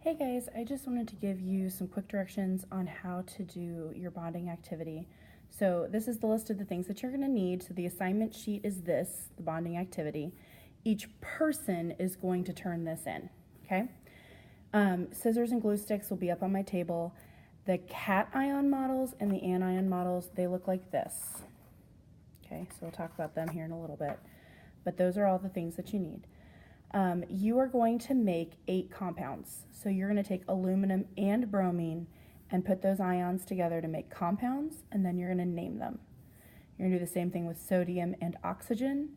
Hey guys, I just wanted to give you some quick directions on how to do your bonding activity. So this is the list of the things that you're going to need. So the assignment sheet is this, the bonding activity. Each person is going to turn this in, okay? Scissors and glue sticks will be up on my table. The cation models and the anion models, they look like this. Okay, so we'll talk about them here in a little bit. But those are all the things that you need. You are going to make 8 compounds. So you're going to take aluminum and bromine and put those ions together to make compounds, and then you're going to name them. You're going to do the same thing with sodium and oxygen,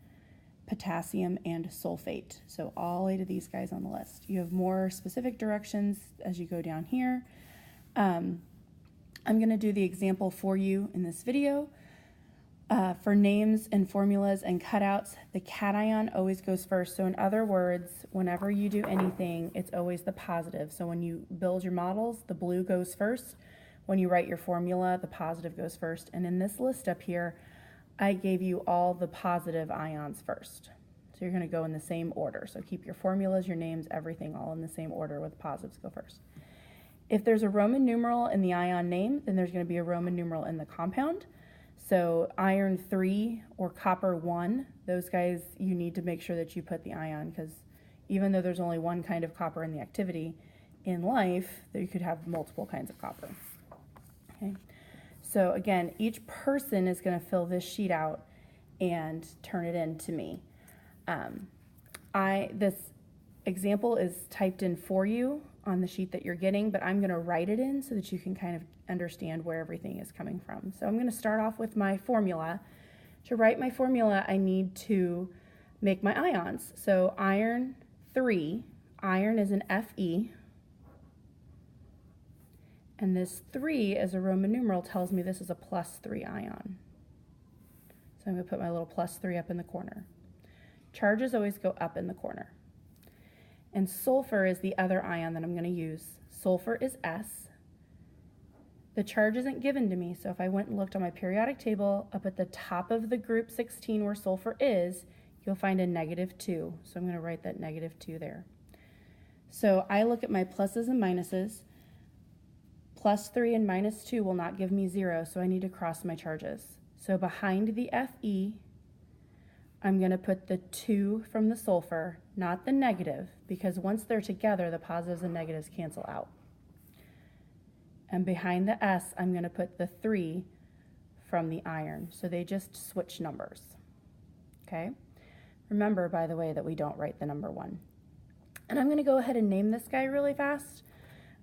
potassium and sulfate. So all 8 of these guys on the list. You have more specific directions as you go down here. I'm going to do the example for you in this video. For names and formulas and cutouts, the cation always goes first. So in other words, whenever you do anything, it's always the positive. So when you build your models, the blue goes first. When you write your formula, the positive goes first. And in this list up here, I gave you all the positive ions first. So you're going to go in the same order. So keep your formulas, your names, everything all in the same order with positives go first. If there's a Roman numeral in the ion name, then there's going to be a Roman numeral in the compound. So iron 3 or copper 1, those guys, you need to make sure that you put the ion, because even though there's only one kind of copper in the activity, in life, you could have multiple kinds of copper. Okay. So again, each person is going to fill this sheet out and turn it in to me. This example is typed in for you on the sheet that you're getting, but I'm going to write it in so that you can kind of understand where everything is coming from. So I'm going to start off with my formula. To write my formula, I need to make my ions. So iron 3, iron is an Fe, and this 3 as a Roman numeral tells me this is a +3 ion. So I'm going to put my little +3 up in the corner. Charges always go up in the corner. And sulfur is the other ion that I'm going to use. Sulfur is S. The charge isn't given to me, so if I went and looked on my periodic table, up at the top of the group 16 where sulfur is, you'll find a -2. So I'm going to write that -2 there. So I look at my pluses and minuses. +3 and -2 will not give me 0, so I need to cross my charges. So behind the Fe, I'm going to put the 2 from the sulfur, not the negative, because once they're together, the positives and negatives cancel out. And behind the S, I'm going to put the 3 from the iron. So they just switch numbers. Okay? Remember, by the way, that we don't write the number 1. And I'm going to go ahead and name this guy really fast.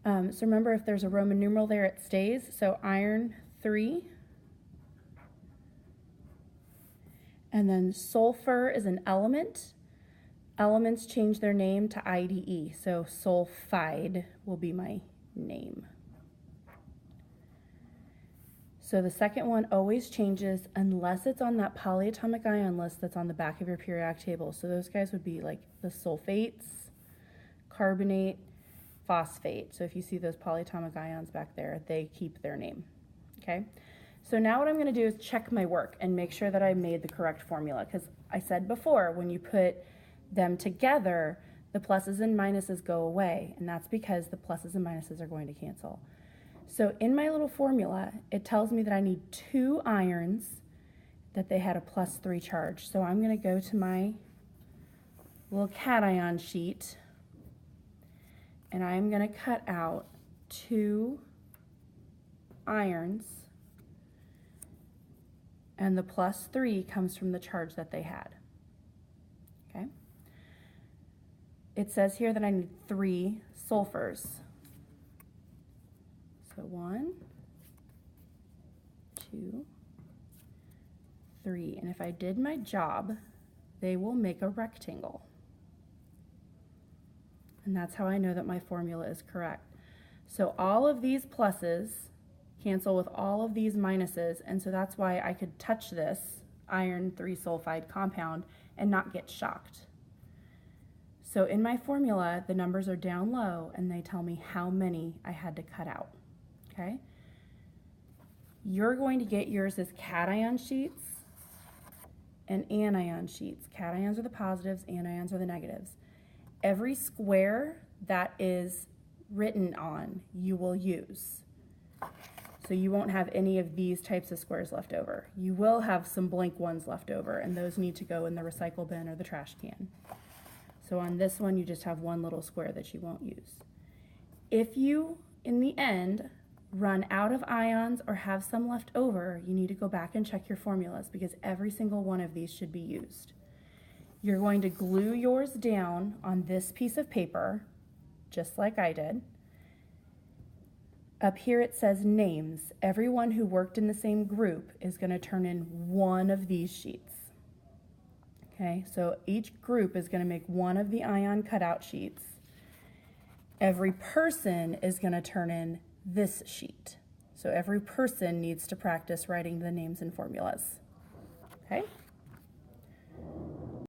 So remember, if there's a Roman numeral there, it stays. So iron 3. And then sulfur is an element. Elements change their name to IDE. So sulfide will be my name. So the second one always changes unless it's on that polyatomic ion list that's on the back of your periodic table. So those guys would be like the sulfates, carbonate, phosphate. So if you see those polyatomic ions back there, they keep their name. Okay? So now what I'm going to do is check my work and make sure that I made the correct formula, because I said before, when you put them together, the pluses and minuses go away, and that's because the pluses and minuses are going to cancel. So in my little formula, it tells me that I need 2 irons, that they had a +3 charge. So I'm going to go to my little cation sheet, and I'm going to cut out 2 irons, and the +3 comes from the charge that they had. Okay? It says here that I need 3 sulfurs. So 1, 2, 3. And if I did my job, they will make a rectangle. And that's how I know that my formula is correct. So all of these pluses cancel with all of these minuses, and so that's why I could touch this iron 3 sulfide compound and not get shocked. So in my formula, the numbers are down low and they tell me how many I had to cut out. Okay? You're going to get yours as cation sheets and anion sheets. Cations are the positives, anions are the negatives. Every square that is written on, you will use. So you won't have any of these types of squares left over. You will have some blank ones left over, and those need to go in the recycle bin or the trash can. So on this one, you just have one little square that you won't use. If you, in the end, run out of ions or have some left over, you need to go back and check your formulas because every single one of these should be used. You're going to glue yours down on this piece of paper, just like I did. Up here it says names. Everyone who worked in the same group is going to turn in one of these sheets. Okay, so each group is going to make one of the ion cutout sheets. Every person is going to turn in this sheet. So every person needs to practice writing the names and formulas. Okay?